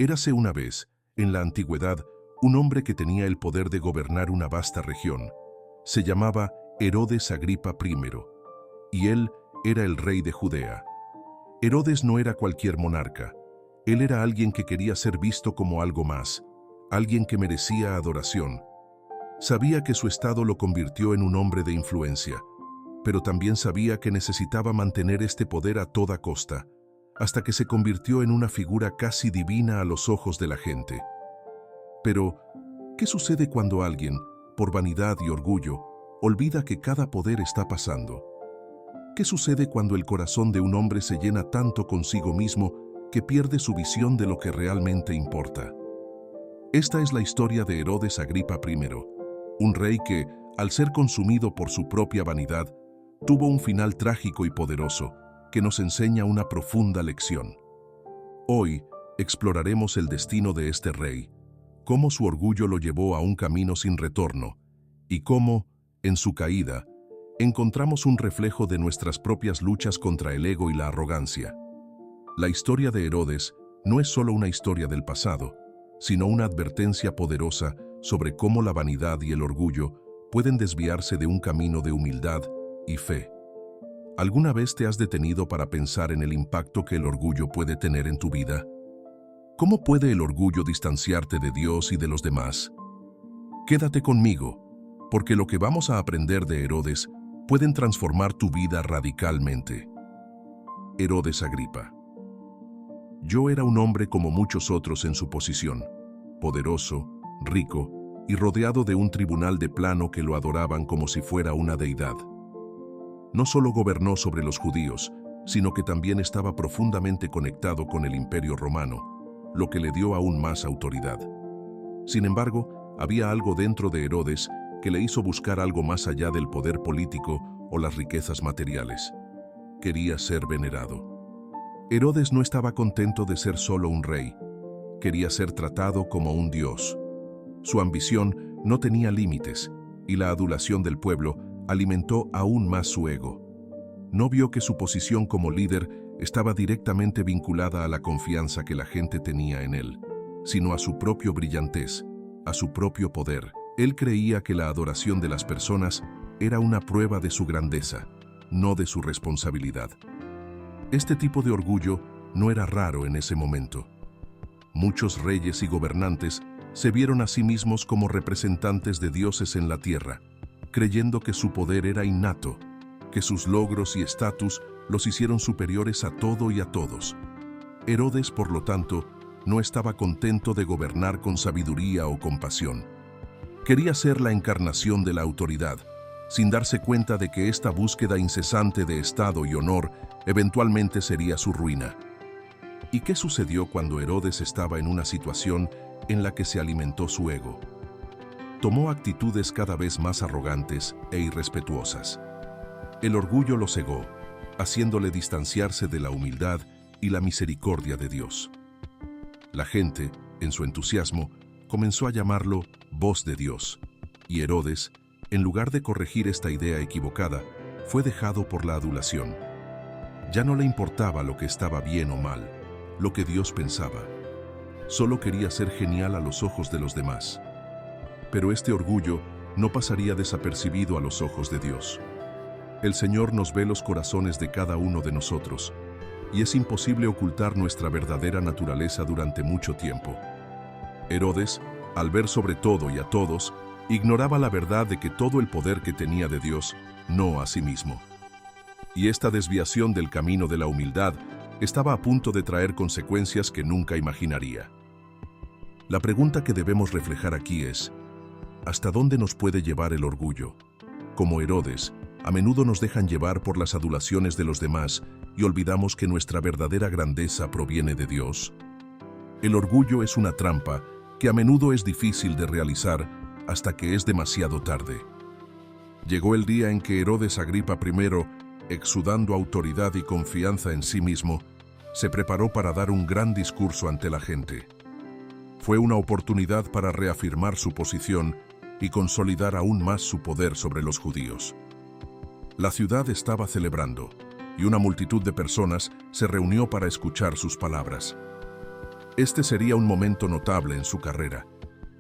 Érase una vez, en la antigüedad, un hombre que tenía el poder de gobernar una vasta región. Se llamaba Herodes Agripa I, y él era el rey de Judea. Herodes no era cualquier monarca. Él era alguien que quería ser visto como algo más, alguien que merecía adoración. Sabía que su estado lo convirtió en un hombre de influencia, pero también sabía que necesitaba mantener este poder a toda costa, hasta que se convirtió en una figura casi divina a los ojos de la gente. Pero, ¿qué sucede cuando alguien, por vanidad y orgullo, olvida que cada poder está pasando? ¿Qué sucede cuando el corazón de un hombre se llena tanto consigo mismo que pierde su visión de lo que realmente importa? Esta es la historia de Herodes Agripa I, un rey que, al ser consumido por su propia vanidad, tuvo un final trágico y poderoso que nos enseña una profunda lección. Hoy exploraremos el destino de este rey, cómo su orgullo lo llevó a un camino sin retorno y cómo, en su caída, encontramos un reflejo de nuestras propias luchas contra el ego y la arrogancia. La historia de Herodes no es solo una historia del pasado, sino una advertencia poderosa sobre cómo la vanidad y el orgullo pueden desviarse de un camino de humildad y fe. ¿Alguna vez te has detenido para pensar en el impacto que el orgullo puede tener en tu vida? ¿Cómo puede el orgullo distanciarte de Dios y de los demás? Quédate conmigo, porque lo que vamos a aprender de Herodes pueden transformar tu vida radicalmente. Herodes Agripa. Yo era un hombre como muchos otros en su posición, poderoso, rico y rodeado de un tribunal de plano que lo adoraban como si fuera una deidad. No solo gobernó sobre los judíos, sino que también estaba profundamente conectado con el Imperio Romano, lo que le dio aún más autoridad. Sin embargo, había algo dentro de Herodes que le hizo buscar algo más allá del poder político o las riquezas materiales. Quería ser venerado. Herodes no estaba contento de ser solo un rey. Quería ser tratado como un dios. Su ambición no tenía límites, y la adulación del pueblo alimentó aún más su ego. No vio que su posición como líder estaba directamente vinculada a la confianza que la gente tenía en él, sino a su propio brillantez, a su propio poder. Él creía que la adoración de las personas era una prueba de su grandeza, no de su responsabilidad. Este tipo de orgullo no era raro en ese momento. Muchos reyes y gobernantes se vieron a sí mismos como representantes de dioses en la tierra, creyendo que su poder era innato, que sus logros y estatus los hicieron superiores a todo y a todos. Herodes, por lo tanto, no estaba contento de gobernar con sabiduría o compasión. Quería ser la encarnación de la autoridad, sin darse cuenta de que esta búsqueda incesante de estado y honor eventualmente sería su ruina. ¿Y qué sucedió cuando Herodes estaba en una situación en la que se alimentó su ego? Tomó actitudes cada vez más arrogantes e irrespetuosas. El orgullo lo cegó, haciéndole distanciarse de la humildad y la misericordia de Dios. La gente, en su entusiasmo, comenzó a llamarlo voz de Dios, y Herodes, en lugar de corregir esta idea equivocada, fue dejado por la adulación. Ya no le importaba lo que estaba bien o mal, lo que Dios pensaba. Solo quería ser genial a los ojos de los demás. Pero este orgullo no pasaría desapercibido a los ojos de Dios. El Señor nos ve los corazones de cada uno de nosotros, y es imposible ocultar nuestra verdadera naturaleza durante mucho tiempo. Herodes, al ver sobre todo y a todos, ignoraba la verdad de que todo el poder que tenía de Dios, no a sí mismo. Y esta desviación del camino de la humildad estaba a punto de traer consecuencias que nunca imaginaría. La pregunta que debemos reflejar aquí es: ¿hasta dónde nos puede llevar el orgullo? Como Herodes, a menudo nos dejan llevar por las adulaciones de los demás y olvidamos que nuestra verdadera grandeza proviene de Dios. El orgullo es una trampa que a menudo es difícil de realizar hasta que es demasiado tarde. Llegó el día en que Herodes Agripa I, exudando autoridad y confianza en sí mismo, se preparó para dar un gran discurso ante la gente. Fue una oportunidad para reafirmar su posición y consolidar aún más su poder sobre los judíos. La ciudad estaba celebrando, y una multitud de personas se reunió para escuchar sus palabras. Este sería un momento notable en su carrera,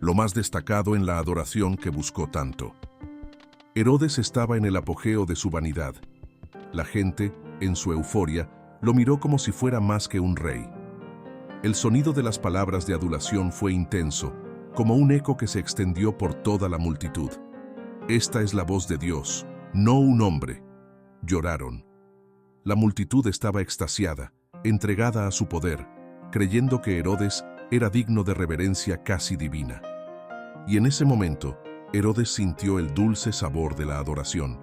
lo más destacado en la adoración que buscó tanto. Herodes estaba en el apogeo de su vanidad. La gente, en su euforia, lo miró como si fuera más que un rey. El sonido de las palabras de adulación fue intenso, como un eco que se extendió por toda la multitud. Esta es la voz de Dios, no un hombre. Lloraron. La multitud estaba extasiada, entregada a su poder, creyendo que Herodes era digno de reverencia casi divina. Y en ese momento, Herodes sintió el dulce sabor de la adoración.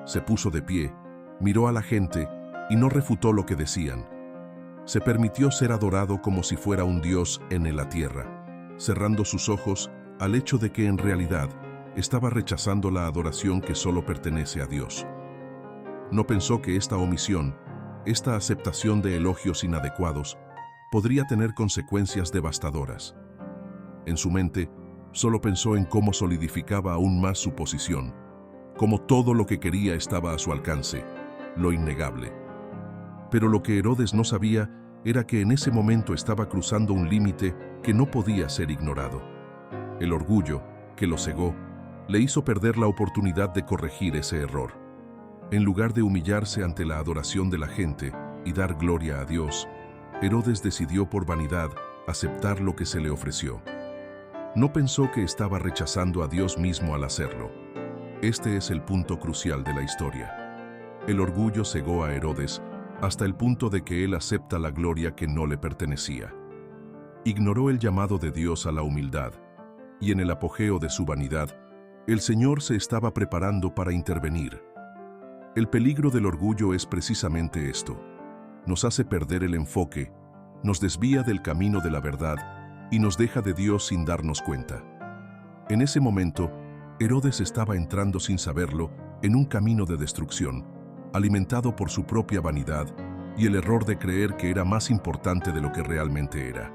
Se puso de pie, miró a la gente y no refutó lo que decían. Se permitió ser adorado como si fuera un dios en la tierra, cerrando sus ojos al hecho de que en realidad estaba rechazando la adoración que solo pertenece a Dios. No pensó que esta omisión, esta aceptación de elogios inadecuados, podría tener consecuencias devastadoras. En su mente, solo pensó en cómo solidificaba aún más su posición, cómo todo lo que quería estaba a su alcance, lo innegable. Pero lo que Herodes no sabía era que en ese momento estaba cruzando un límite que no podía ser ignorado. El orgullo, que lo cegó, le hizo perder la oportunidad de corregir ese error. En lugar de humillarse ante la adoración de la gente y dar gloria a Dios, Herodes decidió por vanidad aceptar lo que se le ofreció. No pensó que estaba rechazando a Dios mismo al hacerlo. Este es el punto crucial de la historia. El orgullo cegó a Herodes hasta el punto de que él acepta la gloria que no le pertenecía. Ignoró el llamado de Dios a la humildad, y en el apogeo de su vanidad, el Señor se estaba preparando para intervenir. El peligro del orgullo es precisamente esto. Nos hace perder el enfoque, nos desvía del camino de la verdad y nos deja de Dios sin darnos cuenta. En ese momento, Herodes estaba entrando sin saberlo en un camino de destrucción, alimentado por su propia vanidad y el error de creer que era más importante de lo que realmente era.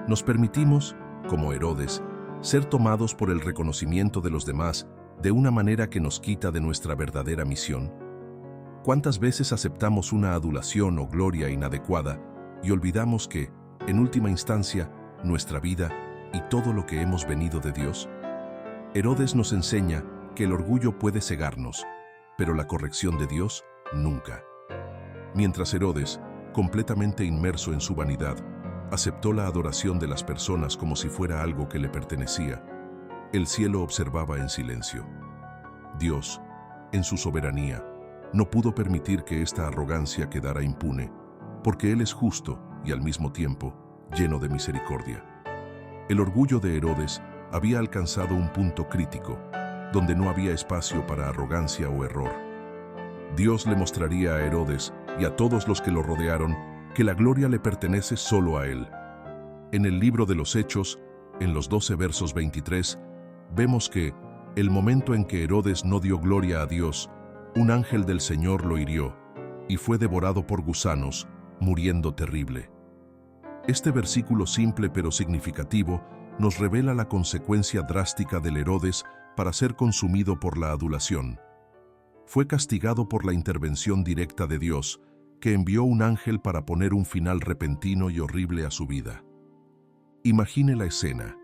Nos permitimos, como Herodes, ser tomados por el reconocimiento de los demás de una manera que nos quita de nuestra verdadera misión. ¿Cuántas veces aceptamos una adulación o gloria inadecuada y olvidamos que, en última instancia, nuestra vida y todo lo que hemos venido de Dios? Herodes nos enseña que el orgullo puede cegarnos, pero la corrección de Dios, nunca. Mientras Herodes, completamente inmerso en su vanidad, aceptó la adoración de las personas como si fuera algo que le pertenecía, el cielo observaba en silencio. Dios, en su soberanía, no pudo permitir que esta arrogancia quedara impune, porque Él es justo y al mismo tiempo lleno de misericordia. El orgullo de Herodes había alcanzado un punto crítico, donde no había espacio para arrogancia o error. Dios le mostraría a Herodes y a todos los que lo rodearon que la gloria le pertenece solo a Él. En el libro de los Hechos, en los 12 versos 23, vemos que, el momento en que Herodes no dio gloria a Dios, un ángel del Señor lo hirió, y fue devorado por gusanos, muriendo terrible. Este versículo simple pero significativo nos revela la consecuencia drástica del Herodes para ser consumido por la adulación. Fue castigado por la intervención directa de Dios, que envió un ángel para poner un final repentino y horrible a su vida. Imagine la escena.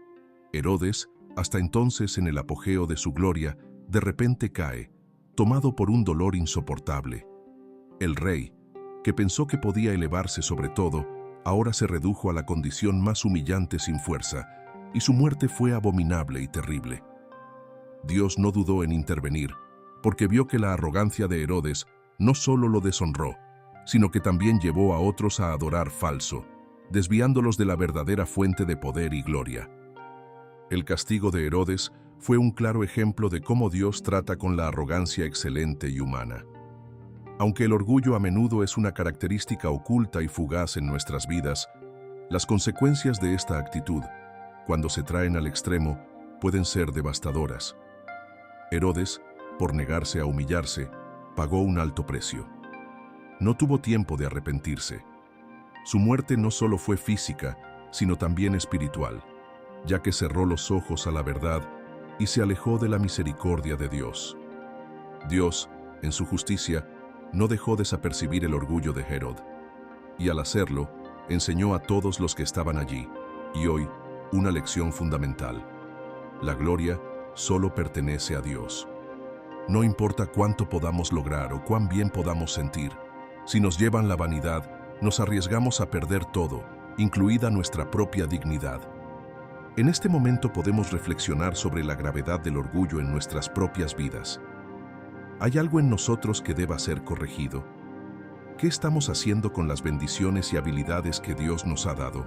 Herodes, hasta entonces en el apogeo de su gloria, de repente cae, tomado por un dolor insoportable. El rey, que pensó que podía elevarse sobre todo, ahora se redujo a la condición más humillante sin fuerza, y su muerte fue abominable y terrible. Dios no dudó en intervenir, porque vio que la arrogancia de Herodes no solo lo deshonró, sino que también llevó a otros a adorar falso, desviándolos de la verdadera fuente de poder y gloria. El castigo de Herodes fue un claro ejemplo de cómo Dios trata con la arrogancia excelente y humana. Aunque el orgullo a menudo es una característica oculta y fugaz en nuestras vidas, las consecuencias de esta actitud, cuando se traen al extremo, pueden ser devastadoras. Herodes, por negarse a humillarse, pagó un alto precio. No tuvo tiempo de arrepentirse. Su muerte no solo fue física, sino también espiritual, ya que cerró los ojos a la verdad y se alejó de la misericordia de Dios. Dios, en su justicia, no dejó desapercibir el orgullo de Herod, y al hacerlo, enseñó a todos los que estaban allí, y hoy, una lección fundamental. La gloria solo pertenece a Dios. No importa cuánto podamos lograr o cuán bien podamos sentir, si nos llevan la vanidad, nos arriesgamos a perder todo, incluida nuestra propia dignidad. En este momento podemos reflexionar sobre la gravedad del orgullo en nuestras propias vidas. ¿Hay algo en nosotros que deba ser corregido? ¿Qué estamos haciendo con las bendiciones y habilidades que Dios nos ha dado?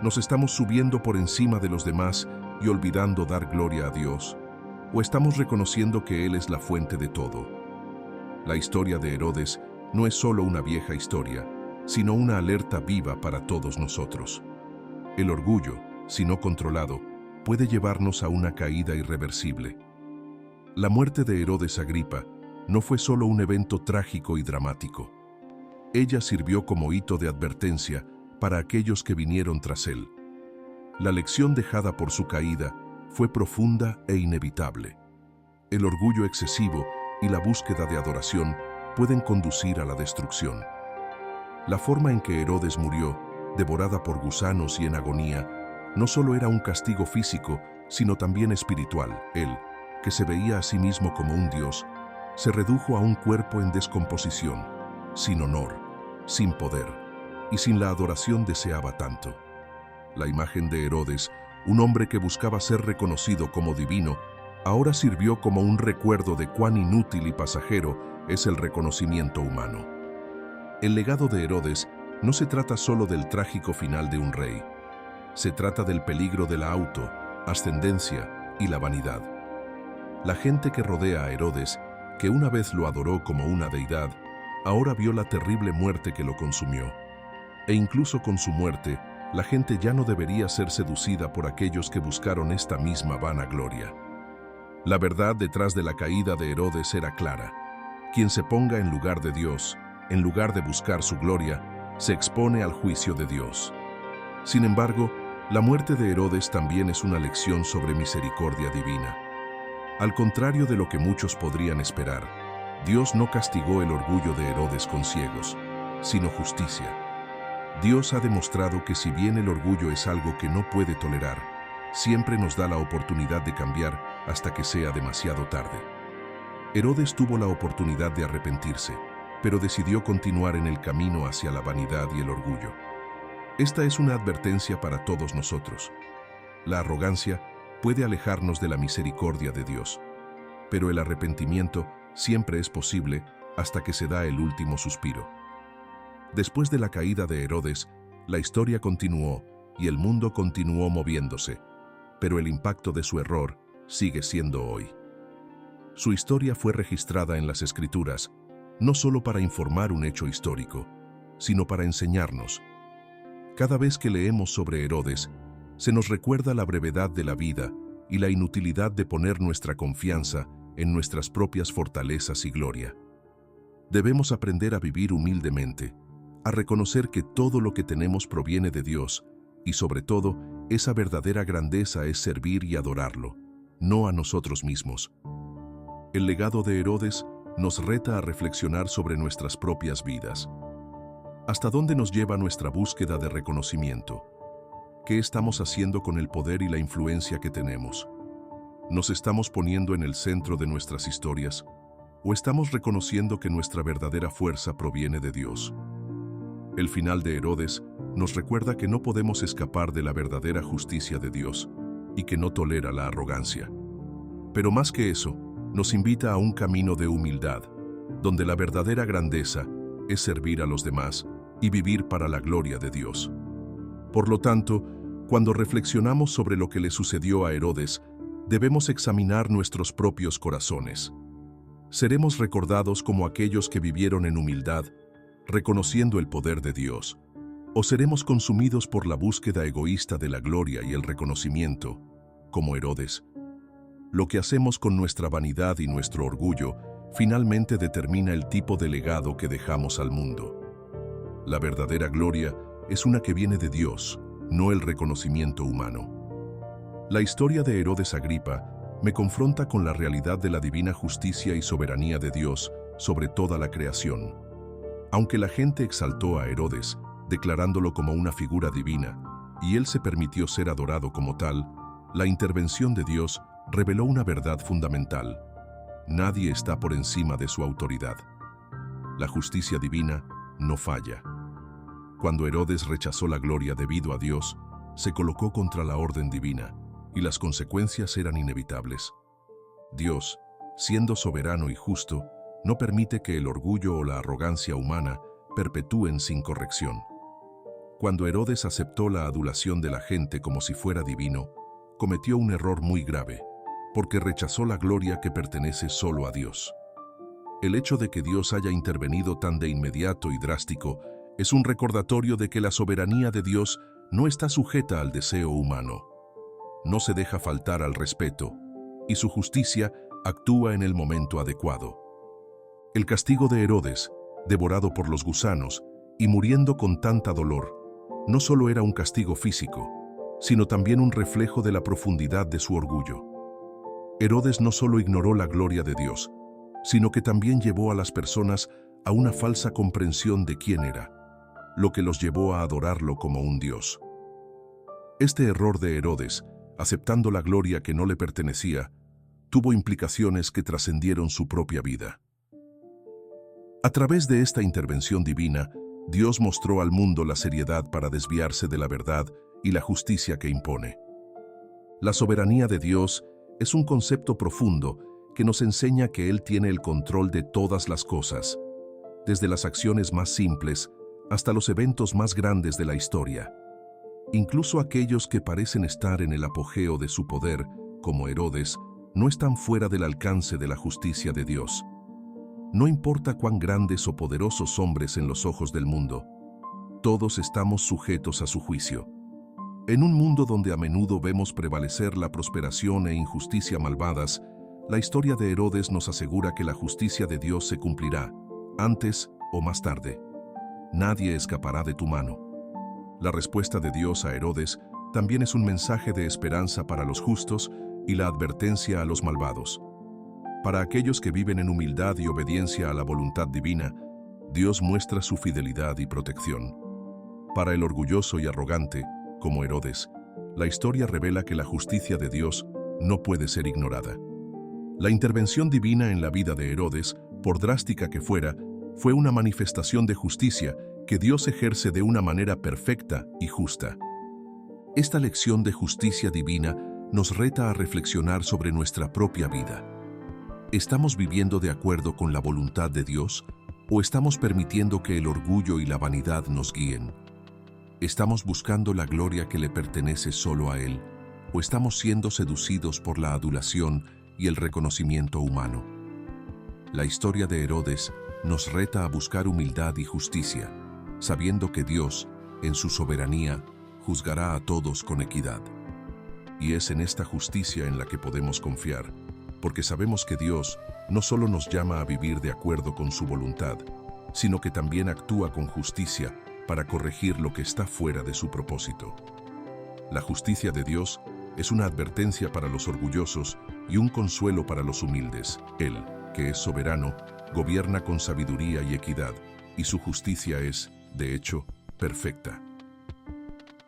¿Nos estamos subiendo por encima de los demás y olvidando dar gloria a Dios? ¿O estamos reconociendo que Él es la fuente de todo? La historia de Herodes no es solo una vieja historia, sino una alerta viva para todos nosotros. El orgullo, si no controlado, puede llevarnos a una caída irreversible. La muerte de Herodes Agripa no fue solo un evento trágico y dramático. Ella sirvió como hito de advertencia para aquellos que vinieron tras él. La lección dejada por su caída fue profunda e inevitable. El orgullo excesivo y la búsqueda de adoración pueden conducir a la destrucción. La forma en que Herodes murió, devorada por gusanos y en agonía, no solo era un castigo físico, sino también espiritual. Él, que se veía a sí mismo como un dios, se redujo a un cuerpo en descomposición, sin honor, sin poder, y sin la adoración deseaba tanto. La imagen de Herodes, un hombre que buscaba ser reconocido como divino, ahora sirvió como un recuerdo de cuán inútil y pasajero es el reconocimiento humano. El legado de Herodes no se trata solo del trágico final de un rey. Se trata del peligro de la ascendencia y la vanidad. La gente que rodea a Herodes, que una vez lo adoró como una deidad, ahora vio la terrible muerte que lo consumió. E incluso con su muerte, la gente ya no debería ser seducida por aquellos que buscaron esta misma vanagloria. La verdad detrás de la caída de Herodes era clara. Quien se ponga en lugar de Dios, en lugar de buscar su gloria, se expone al juicio de Dios. Sin embargo, la muerte de Herodes también es una lección sobre misericordia divina. Al contrario de lo que muchos podrían esperar, Dios no castigó el orgullo de Herodes con ciegos, sino justicia. Dios ha demostrado que si bien el orgullo es algo que no puede tolerar, siempre nos da la oportunidad de cambiar hasta que sea demasiado tarde. Herodes tuvo la oportunidad de arrepentirse, pero decidió continuar en el camino hacia la vanidad y el orgullo. Esta es una advertencia para todos nosotros. La arrogancia puede alejarnos de la misericordia de Dios, pero el arrepentimiento siempre es posible hasta que se da el último suspiro. Después de la caída de Herodes, la historia continuó y el mundo continuó moviéndose, pero el impacto de su error sigue siendo hoy. Su historia fue registrada en las Escrituras, no solo para informar un hecho histórico, sino para enseñarnos. Cada vez que leemos sobre Herodes, se nos recuerda la brevedad de la vida y la inutilidad de poner nuestra confianza en nuestras propias fortalezas y gloria. Debemos aprender a vivir humildemente, a reconocer que todo lo que tenemos proviene de Dios y, sobre todo, esa verdadera grandeza es servir y adorarlo, no a nosotros mismos. El legado de Herodes nos reta a reflexionar sobre nuestras propias vidas. ¿Hasta dónde nos lleva nuestra búsqueda de reconocimiento? ¿Qué estamos haciendo con el poder y la influencia que tenemos? ¿Nos estamos poniendo en el centro de nuestras historias? ¿O estamos reconociendo que nuestra verdadera fuerza proviene de Dios? El final de Herodes nos recuerda que no podemos escapar de la verdadera justicia de Dios y que no tolera la arrogancia. Pero más que eso, nos invita a un camino de humildad, donde la verdadera grandeza es servir a los demás y vivir para la gloria de Dios. Por lo tanto, cuando reflexionamos sobre lo que le sucedió a Herodes, debemos examinar nuestros propios corazones. Seremos recordados como aquellos que vivieron en humildad, reconociendo el poder de Dios, o seremos consumidos por la búsqueda egoísta de la gloria y el reconocimiento, como Herodes. Lo que hacemos con nuestra vanidad y nuestro orgullo finalmente determina el tipo de legado que dejamos al mundo. La verdadera gloria es una que viene de Dios, no el reconocimiento humano. La historia de Herodes Agripa me confronta con la realidad de la divina justicia y soberanía de Dios sobre toda la creación. Aunque la gente exaltó a Herodes, declarándolo como una figura divina, y él se permitió ser adorado como tal, la intervención de Dios reveló una verdad fundamental. Nadie está por encima de su autoridad. La justicia divina no falla. Cuando Herodes rechazó la gloria debido a Dios, se colocó contra la orden divina, y las consecuencias eran inevitables. Dios, siendo soberano y justo, no permite que el orgullo o la arrogancia humana perpetúen sin corrección. Cuando Herodes aceptó la adulación de la gente como si fuera divino, cometió un error muy grave, porque rechazó la gloria que pertenece solo a Dios. El hecho de que Dios haya intervenido tan de inmediato y drástico es un recordatorio de que la soberanía de Dios no está sujeta al deseo humano. No se deja faltar al respeto, y su justicia actúa en el momento adecuado. El castigo de Herodes, devorado por los gusanos y muriendo con tanta dolor, no solo era un castigo físico, sino también un reflejo de la profundidad de su orgullo. Herodes no solo ignoró la gloria de Dios, sino que también llevó a las personas a una falsa comprensión de quién era, lo que los llevó a adorarlo como un dios. Este error de Herodes, aceptando la gloria que no le pertenecía, tuvo implicaciones que trascendieron su propia vida. A través de esta intervención divina, Dios mostró al mundo la seriedad para desviarse de la verdad y la justicia que impone. La soberanía de Dios es un concepto profundo que nos enseña que Él tiene el control de todas las cosas, desde las acciones más simples hasta los eventos más grandes de la historia. Incluso aquellos que parecen estar en el apogeo de su poder, como Herodes, no están fuera del alcance de la justicia de Dios. No importa cuán grandes o poderosos hombres en los ojos del mundo, todos estamos sujetos a su juicio. En un mundo donde a menudo vemos prevalecer la prosperación e injusticia malvadas, la historia de Herodes nos asegura que la justicia de Dios se cumplirá, antes o más tarde. Nadie escapará de tu mano. La respuesta de Dios a Herodes también es un mensaje de esperanza para los justos y la advertencia a los malvados. Para aquellos que viven en humildad y obediencia a la voluntad divina, Dios muestra su fidelidad y protección. Para el orgulloso y arrogante, como Herodes, la historia revela que la justicia de Dios no puede ser ignorada. La intervención divina en la vida de Herodes, por drástica que fuera, fue una manifestación de justicia que Dios ejerce de una manera perfecta y justa. Esta lección de justicia divina nos reta a reflexionar sobre nuestra propia vida. ¿Estamos viviendo de acuerdo con la voluntad de Dios o estamos permitiendo que el orgullo y la vanidad nos guíen? ¿Estamos buscando la gloria que le pertenece solo a Él o estamos siendo seducidos por la adulación y el reconocimiento humano? La historia de Herodes nos reta a buscar humildad y justicia, sabiendo que Dios, en su soberanía, juzgará a todos con equidad. Y es en esta justicia en la que podemos confiar, porque sabemos que Dios no solo nos llama a vivir de acuerdo con su voluntad, sino que también actúa con justicia para corregir lo que está fuera de su propósito. La justicia de Dios es una advertencia para los orgullosos y un consuelo para los humildes. Él, que es soberano, gobierna con sabiduría y equidad, y su justicia es, de hecho, perfecta.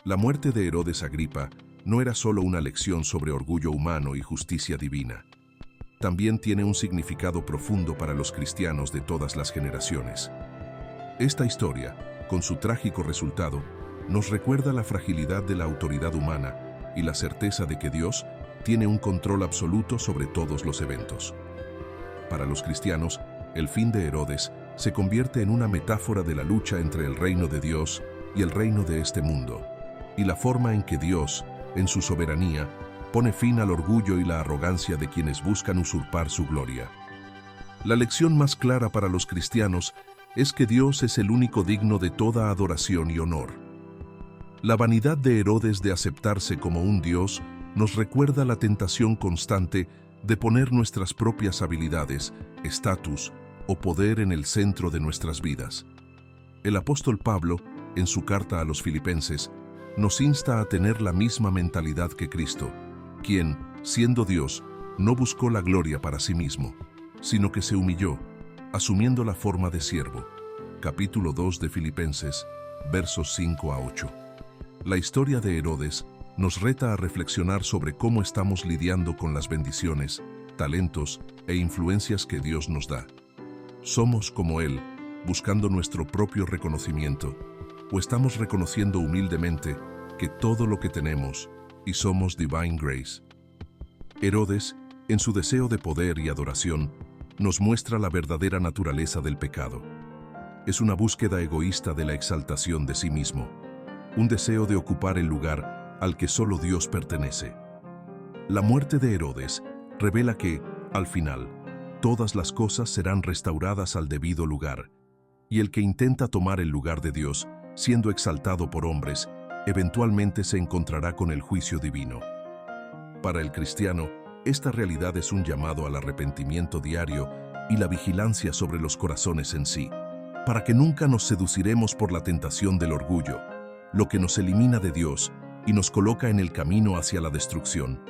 La muerte de Herodes Agripa no era solo una lección sobre orgullo humano y justicia divina. También tiene un significado profundo para los cristianos de todas las generaciones. Esta historia, con su trágico resultado, nos recuerda la fragilidad de la autoridad humana y la certeza de que Dios tiene un control absoluto sobre todos los eventos. Para los cristianos, el fin de Herodes se convierte en una metáfora de la lucha entre el reino de Dios y el reino de este mundo, y la forma en que Dios, en su soberanía, pone fin al orgullo y la arrogancia de quienes buscan usurpar su gloria. La lección más clara para los cristianos es que Dios es el único digno de toda adoración y honor. La vanidad de Herodes de aceptarse como un dios nos recuerda la tentación constante de poner nuestras propias habilidades, estatus o poder en el centro de nuestras vidas. El apóstol Pablo, en su carta a los Filipenses, nos insta a tener la misma mentalidad que Cristo, quien, siendo Dios, no buscó la gloria para sí mismo, sino que se humilló, asumiendo la forma de siervo. Capítulo 2 de Filipenses, versos 5 a 8. La historia de Herodes nos reta a reflexionar sobre cómo estamos lidiando con las bendiciones, talentos e influencias que Dios nos da. ¿Somos como Él, buscando nuestro propio reconocimiento, o estamos reconociendo humildemente que todo lo que tenemos y somos Divine Grace? Herodes, en su deseo de poder y adoración, nos muestra la verdadera naturaleza del pecado. Es una búsqueda egoísta de la exaltación de sí mismo, un deseo de ocupar el lugar al que solo Dios pertenece. La muerte de Herodes revela que, al final, todas las cosas serán restauradas al debido lugar, y el que intenta tomar el lugar de Dios, siendo exaltado por hombres, eventualmente se encontrará con el juicio divino. Para el cristiano, esta realidad es un llamado al arrepentimiento diario y la vigilancia sobre los corazones en sí, para que nunca nos seduciremos por la tentación del orgullo, lo que nos elimina de Dios y nos coloca en el camino hacia la destrucción.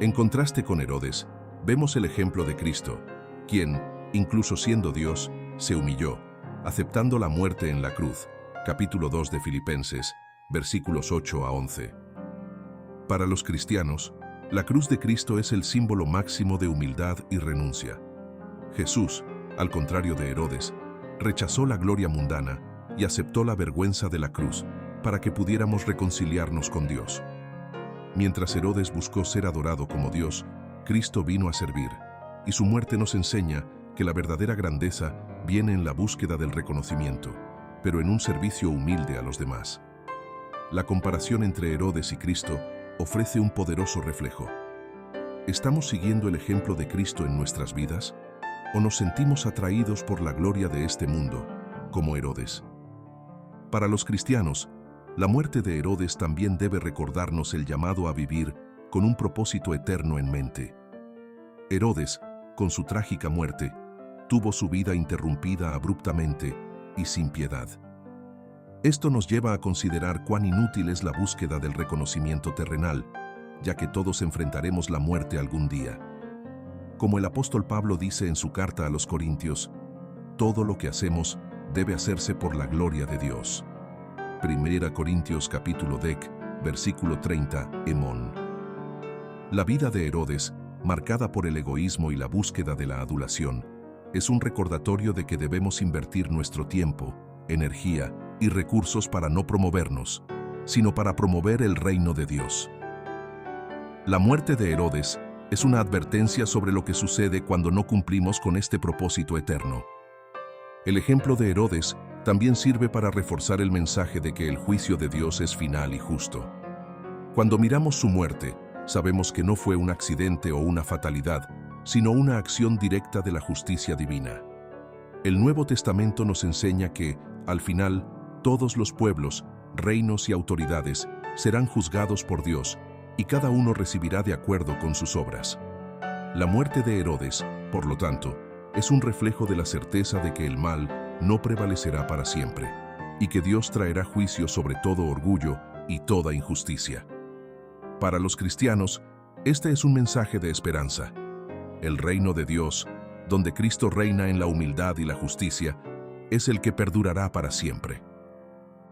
En contraste con Herodes, vemos el ejemplo de Cristo, quien, incluso siendo Dios, se humilló, aceptando la muerte en la cruz. Capítulo 2 de Filipenses, versículos 8 a 11. Para los cristianos, la cruz de Cristo es el símbolo máximo de humildad y renuncia. Jesús, al contrario de Herodes, rechazó la gloria mundana y aceptó la vergüenza de la cruz para que pudiéramos reconciliarnos con Dios. Mientras Herodes buscó ser adorado como Dios, Cristo vino a servir, y su muerte nos enseña que la verdadera grandeza viene en la búsqueda del reconocimiento, pero en un servicio humilde a los demás. La comparación entre Herodes y Cristo ofrece un poderoso reflejo. ¿Estamos siguiendo el ejemplo de Cristo en nuestras vidas? ¿O nos sentimos atraídos por la gloria de este mundo, como Herodes? Para los cristianos, la muerte de Herodes también debe recordarnos el llamado a vivir con un propósito eterno en mente. Herodes, con su trágica muerte, tuvo su vida interrumpida abruptamente y sin piedad. Esto nos lleva a considerar cuán inútil es la búsqueda del reconocimiento terrenal, ya que todos enfrentaremos la muerte algún día. Como el apóstol Pablo dice en su carta a los Corintios, todo lo que hacemos debe hacerse por la gloria de Dios. 1 Corintios capítulo 10, versículo 30, Emón. La vida de Herodes, marcada por el egoísmo y la búsqueda de la adulación, es un recordatorio de que debemos invertir nuestro tiempo, energía y recursos para no promovernos, sino para promover el reino de Dios. La muerte de Herodes es una advertencia sobre lo que sucede cuando no cumplimos con este propósito eterno. El ejemplo de Herodes también sirve para reforzar el mensaje de que el juicio de Dios es final y justo. Cuando miramos su muerte, sabemos que no fue un accidente o una fatalidad, sino una acción directa de la justicia divina. El Nuevo Testamento nos enseña que, al final, todos los pueblos, reinos y autoridades serán juzgados por Dios, y cada uno recibirá de acuerdo con sus obras. La muerte de Herodes, por lo tanto, es un reflejo de la certeza de que el mal no prevalecerá para siempre, y que Dios traerá juicio sobre todo orgullo y toda injusticia. Para los cristianos, este es un mensaje de esperanza. El reino de Dios, donde Cristo reina en la humildad y la justicia, es el que perdurará para siempre.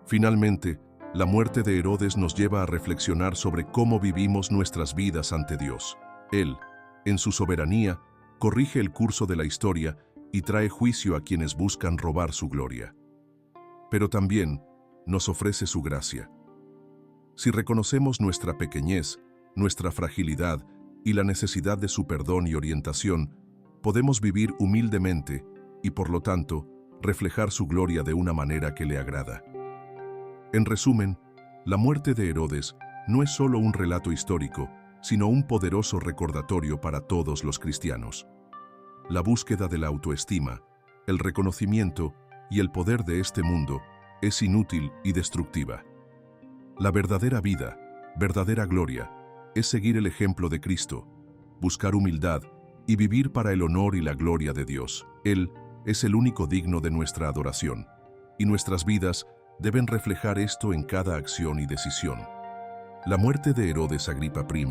Finalmente, la muerte de Herodes nos lleva a reflexionar sobre cómo vivimos nuestras vidas ante Dios. Él, en su soberanía, corrige el curso de la historia y trae juicio a quienes buscan robar su gloria. Pero también nos ofrece su gracia. Si reconocemos nuestra pequeñez, nuestra fragilidad y la necesidad de su perdón y orientación, podemos vivir humildemente y, por lo tanto, reflejar su gloria de una manera que le agrada. En resumen, la muerte de Herodes no es solo un relato histórico, sino un poderoso recordatorio para todos los cristianos. La búsqueda de la autoestima, el reconocimiento y el poder de este mundo es inútil y destructiva. La verdadera vida, verdadera gloria, es seguir el ejemplo de Cristo, buscar humildad y vivir para el honor y la gloria de Dios. Él es el único digno de nuestra adoración, y nuestras vidas deben reflejar esto en cada acción y decisión. La muerte de Herodes Agripa I,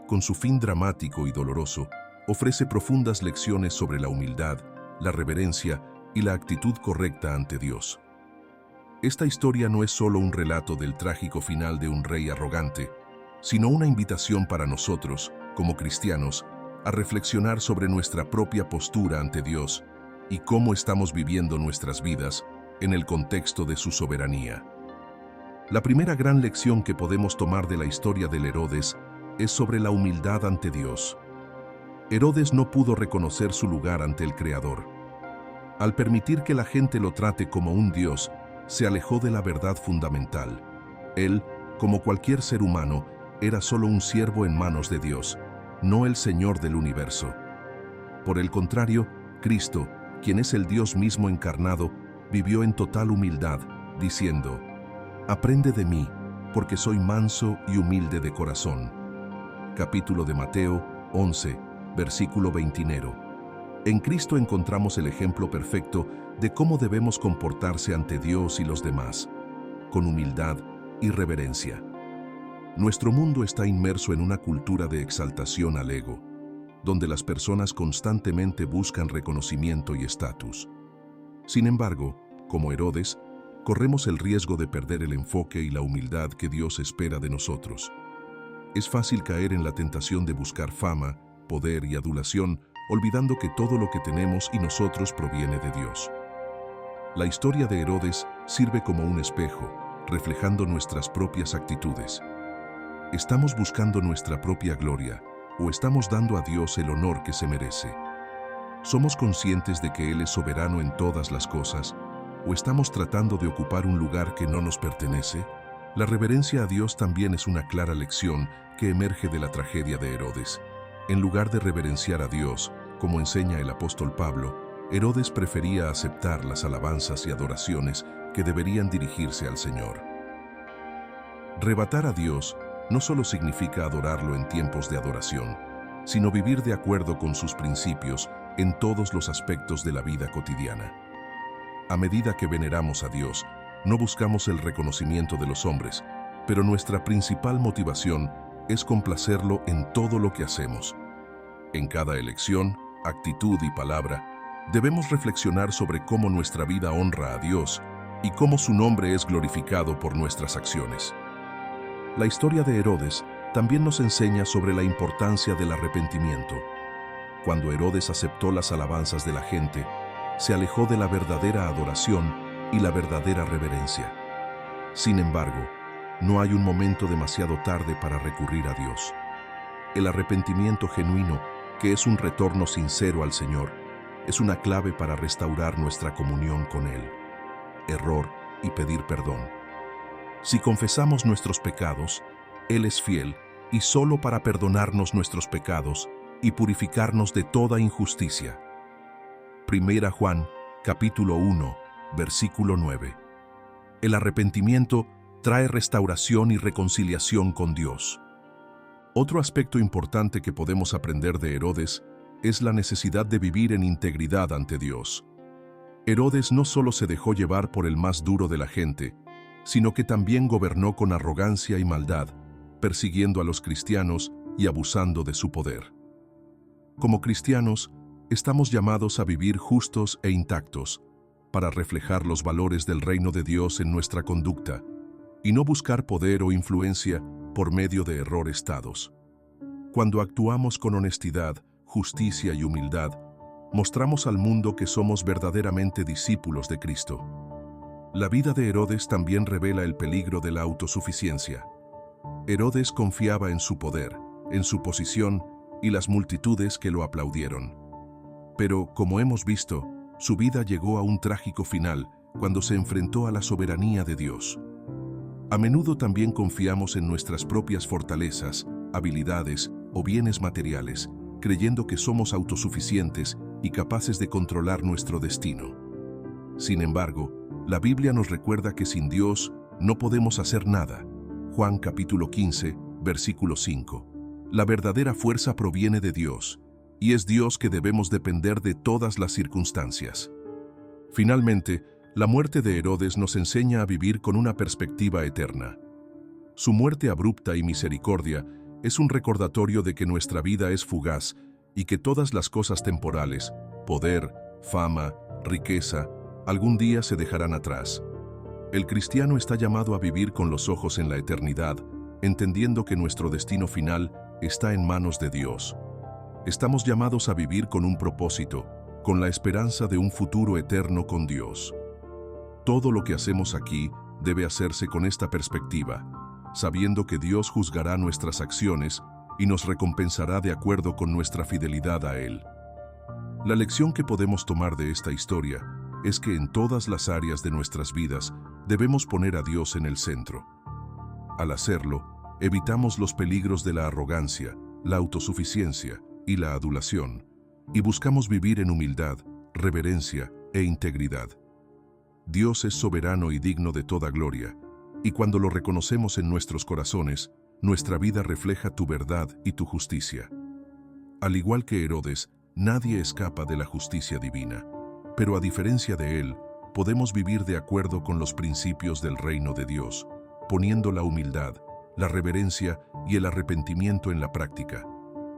con su fin dramático y doloroso, ofrece profundas lecciones sobre la humildad, la reverencia y la actitud correcta ante Dios. Esta historia no es solo un relato del trágico final de un rey arrogante, sino una invitación para nosotros, como cristianos, a reflexionar sobre nuestra propia postura ante Dios y cómo estamos viviendo nuestras vidas en el contexto de su soberanía. La primera gran lección que podemos tomar de la historia del Herodes es sobre la humildad ante Dios. Herodes no pudo reconocer su lugar ante el Creador. Al permitir que la gente lo trate como un dios, se alejó de la verdad fundamental. Él, como cualquier ser humano, era solo un siervo en manos de Dios, no el Señor del universo. Por el contrario, Cristo, quien es el Dios mismo encarnado, vivió en total humildad, diciendo: «Aprende de mí, porque soy manso y humilde de corazón». Capítulo de Mateo 11, versículo 29. En Cristo encontramos el ejemplo perfecto de cómo debemos comportarse ante Dios y los demás, con humildad y reverencia. Nuestro mundo está inmerso en una cultura de exaltación al ego, donde las personas constantemente buscan reconocimiento y estatus. Sin embargo, como Herodes, corremos el riesgo de perder el enfoque y la humildad que Dios espera de nosotros. Es fácil caer en la tentación de buscar fama, poder y adulación, olvidando que todo lo que tenemos y nosotros proviene de Dios. La historia de Herodes sirve como un espejo, reflejando nuestras propias actitudes. ¿Estamos buscando nuestra propia gloria o estamos dando a Dios el honor que se merece? ¿Somos conscientes de que Él es soberano en todas las cosas o estamos tratando de ocupar un lugar que no nos pertenece? La reverencia a Dios también es una clara lección que emerge de la tragedia de Herodes. En lugar de reverenciar a Dios, como enseña el apóstol Pablo, Herodes prefería aceptar las alabanzas y adoraciones que deberían dirigirse al Señor. Rebatar a Dios no solo significa adorarlo en tiempos de adoración, sino vivir de acuerdo con sus principios en todos los aspectos de la vida cotidiana. A medida que veneramos a Dios, no buscamos el reconocimiento de los hombres, pero nuestra principal motivación es complacerlo en todo lo que hacemos. En cada elección, actitud y palabra, debemos reflexionar sobre cómo nuestra vida honra a Dios y cómo su nombre es glorificado por nuestras acciones. La historia de Herodes también nos enseña sobre la importancia del arrepentimiento. Cuando Herodes aceptó las alabanzas de la gente, se alejó de la verdadera adoración y la verdadera reverencia. Sin embargo, no hay un momento demasiado tarde para recurrir a Dios. El arrepentimiento genuino, que es un retorno sincero al Señor, es una clave para restaurar nuestra comunión con Él. Error y pedir perdón. Si confesamos nuestros pecados, Él es fiel y solo para perdonarnos nuestros pecados y purificarnos de toda injusticia. Primera Juan, capítulo 1, versículo 9. El arrepentimiento trae restauración y reconciliación con Dios. Otro aspecto importante que podemos aprender de Herodes es la necesidad de vivir en integridad ante Dios. Herodes no solo se dejó llevar por el más duro de la gente, sino que también gobernó con arrogancia y maldad, persiguiendo a los cristianos y abusando de su poder. Como cristianos, estamos llamados a vivir justos e intactos, para reflejar los valores del reino de Dios en nuestra conducta, y no buscar poder o influencia por medio de errores dados. Cuando actuamos con honestidad, justicia y humildad, mostramos al mundo que somos verdaderamente discípulos de Cristo. La vida de Herodes también revela el peligro de la autosuficiencia. Herodes confiaba en su poder, en su posición y las multitudes que lo aplaudieron. Pero, como hemos visto, su vida llegó a un trágico final cuando se enfrentó a la soberanía de Dios. A menudo también confiamos en nuestras propias fortalezas, habilidades o bienes materiales, creyendo que somos autosuficientes y capaces de controlar nuestro destino. Sin embargo, la Biblia nos recuerda que sin Dios no podemos hacer nada. Juan capítulo 15, versículo 5. La verdadera fuerza proviene de Dios, y es Dios que debemos depender de todas las circunstancias. Finalmente, la muerte de Herodes nos enseña a vivir con una perspectiva eterna. Su muerte abrupta y misericordia es un recordatorio de que nuestra vida es fugaz y que todas las cosas temporales, poder, fama, riqueza, algún día se dejarán atrás. El cristiano está llamado a vivir con los ojos en la eternidad, entendiendo que nuestro destino final está en manos de Dios. Estamos llamados a vivir con un propósito, con la esperanza de un futuro eterno con Dios. Todo lo que hacemos aquí debe hacerse con esta perspectiva, sabiendo que Dios juzgará nuestras acciones y nos recompensará de acuerdo con nuestra fidelidad a Él. La lección que podemos tomar de esta historia es que en todas las áreas de nuestras vidas debemos poner a Dios en el centro. Al hacerlo, evitamos los peligros de la arrogancia, la autosuficiencia y la adulación, y buscamos vivir en humildad, reverencia e integridad. Dios es soberano y digno de toda gloria, y cuando lo reconocemos en nuestros corazones, nuestra vida refleja tu verdad y tu justicia. Al igual que Herodes, nadie escapa de la justicia divina, pero a diferencia de él, podemos vivir de acuerdo con los principios del reino de Dios, poniendo la humildad, la reverencia y el arrepentimiento en la práctica,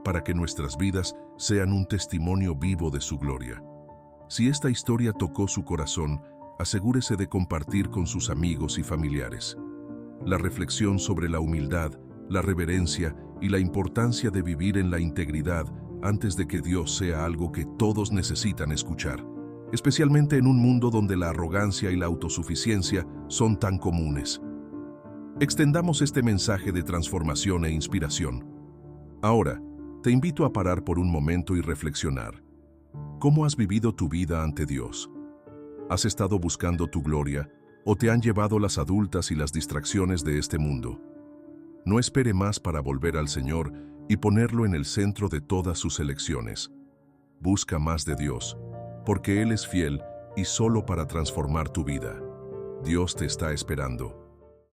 para que nuestras vidas sean un testimonio vivo de su gloria. Si esta historia tocó su corazón, asegúrese de compartir con sus amigos y familiares. La reflexión sobre la humildad, la reverencia y la importancia de vivir en la integridad antes de que Dios sea algo que todos necesitan escuchar, especialmente en un mundo donde la arrogancia y la autosuficiencia son tan comunes. Extendamos este mensaje de transformación e inspiración. Ahora, te invito a parar por un momento y reflexionar. ¿Cómo has vivido tu vida ante Dios? ¿Has estado buscando tu gloria o te han llevado las adultas y las distracciones de este mundo? No espere más para volver al Señor y ponerlo en el centro de todas sus elecciones. Busca más de Dios, porque Él es fiel y solo para transformar tu vida. Dios te está esperando.